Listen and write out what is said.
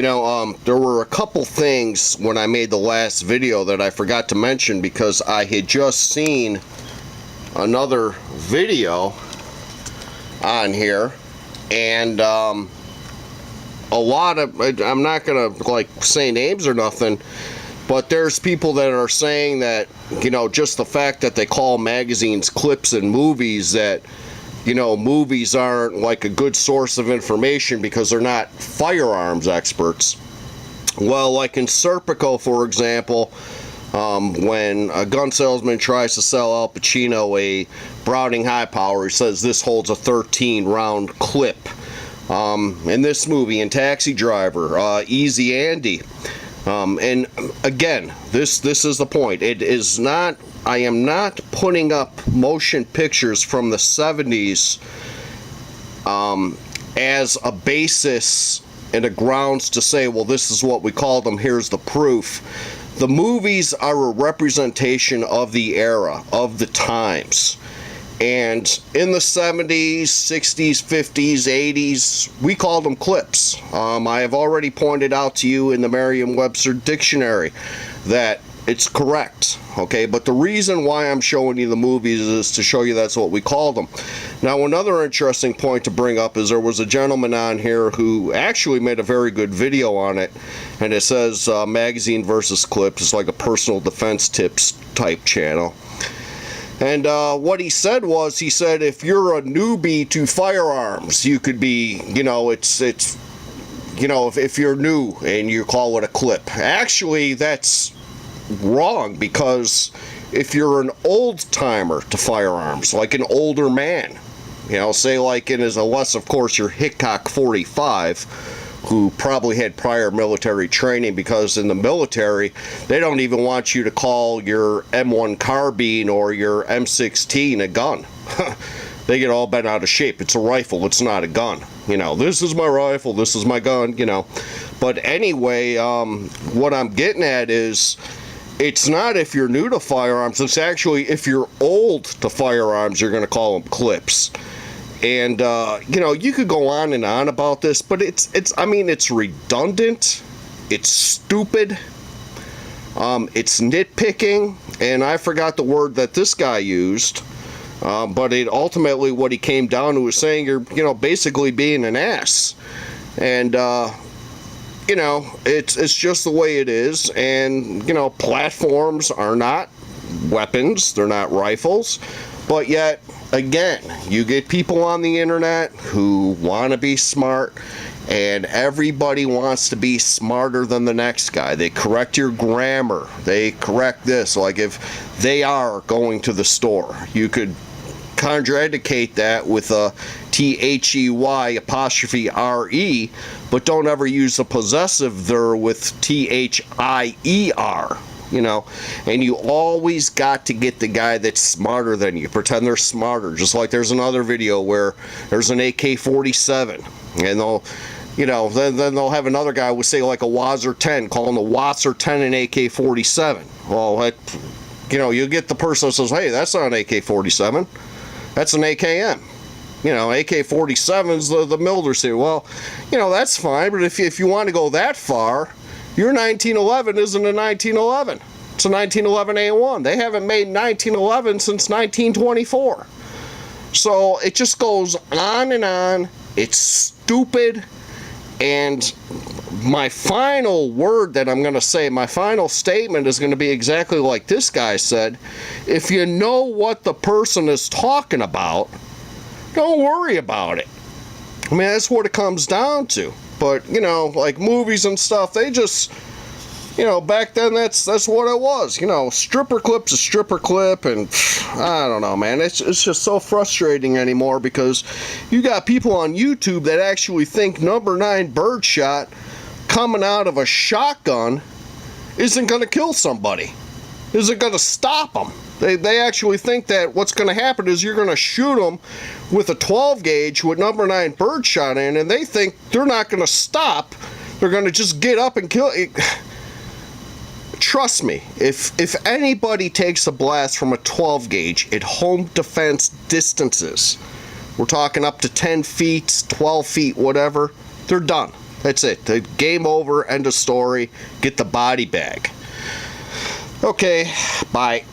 There were a couple things when I made the last video that I forgot to mention because I had just seen another video on here, and a lot of, I'm not gonna like say names or nothing, but there's people that are saying that, just the fact that they call magazines clips and movies, that movies aren't like a good source of information because they're not firearms experts. Well, like in Serpico, for example, when a gun salesman tries to sell Al Pacino a Browning High Power, he says this holds a 13 round clip. In this movie, in Taxi Driver, Easy Andy. And again, this is the point. It is not, I am not putting up motion pictures from the 70s as a basis and a grounds to say, well, this is what we call them, here's the proof. The movies are a representation of the era, of the times. And in the 70s, 60s, 50s, 80s, we called them clips. I have already pointed out to you in the Merriam-Webster dictionary that it's correct, okay? But the reason why I'm showing you the movies is to show you that's what we call them. Now, another interesting point to bring up is there was a gentleman on here who actually made a very good video on it, and it says Magazine versus Clips. It's like a personal defense tips type channel. And what he said was, he said if you're a newbie to firearms, you could be, if you're new and you call it a clip. Actually, that's wrong, because if you're an old timer to firearms, like an older man, say like unless of course you're Hickok 45, who probably had prior military training, because in the military they don't even want you to call your M1 carbine or your M16 a gun. They get all bent out of shape. It's a rifle, it's not a gun. This is my rifle, this is my gun, But anyway, what I'm getting at is, it's not if you're new to firearms, it's actually if you're old to firearms, you're going to call them clips. And, you could go on and on about this, but it's redundant, it's stupid, it's nitpicking, and I forgot the word that this guy used, but it ultimately, what he came down to was saying you're, basically being an ass. And, it's just the way it is, and, platforms are not weapons, they're not rifles, but yet, again, you get people on the internet who want to be smart, and everybody wants to be smarter than the next guy. They correct your grammar, they correct this, like if they are going to the store, you could contraindicate that with a THEY''RE, but don't ever use a possessive there with THIER. And you always got to get the guy that's smarter than you, pretend they're smarter. Just like there's another video where there's an AK-47, and they'll, then they'll have another guy would say like a Wazzer 10, calling the Wazzer 10 an AK-47. Well, you get the person that says, hey, that's not an AK-47, that's an AKM. AK-47 is the Milder series. Well, that's fine, but if you want to go that far, your 1911 isn't a 1911. It's a 1911 A1. They haven't made 1911 since 1924. So it just goes on and on. It's stupid. And my final word that I'm going to say, my final statement is going to be exactly like this guy said. If you know what the person is talking about, don't worry about it. That's what it comes down to. But, like movies and stuff, they just, back then that's what it was. Stripper clip's a stripper clip, and I don't know, man. It's just so frustrating anymore, because you got people on YouTube that actually think number 9 birdshot coming out of a shotgun isn't going to kill somebody, isn't going to stop them. They actually think that what's going to happen is you're going to shoot them with a 12 gauge with number 9 birdshot in, and they think they're not going to stop. They're going to just get up and kill it. Trust me, if anybody takes a blast from a 12 gauge at home defense distances, we're talking up to 10 feet, 12 feet, whatever, they're done. That's it. The game over, end of story. Get the body bag. Okay, bye.